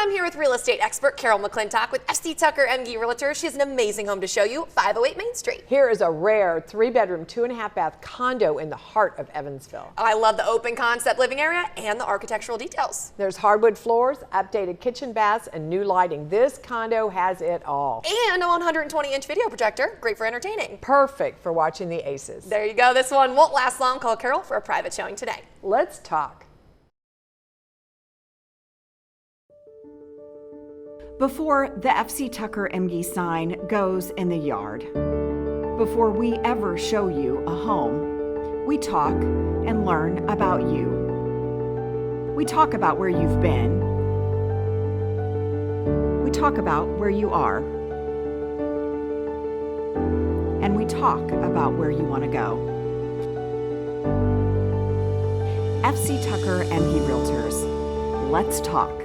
I'm here with real estate expert Carol McClintock with FC Tucker MG Realtors. She has an amazing home to show you, 508 Main Street. Here is a rare 3-bedroom, 2.5-bath condo in the heart of Evansville. I love the open concept living area and the architectural details. There's hardwood floors, updated kitchen baths, and new lighting. This condo has it all. And a 120-inch video projector, great for entertaining. Perfect for watching the Aces. There you go. This one won't last long. Call Carol for a private showing today. Let's talk. Before the FC Tucker MG sign goes in the yard, before we ever show you a home, we talk and learn about you. We talk about where you've been. We talk about where you are. And we talk about where you want to go. FC Tucker MG Realtors. Let's talk.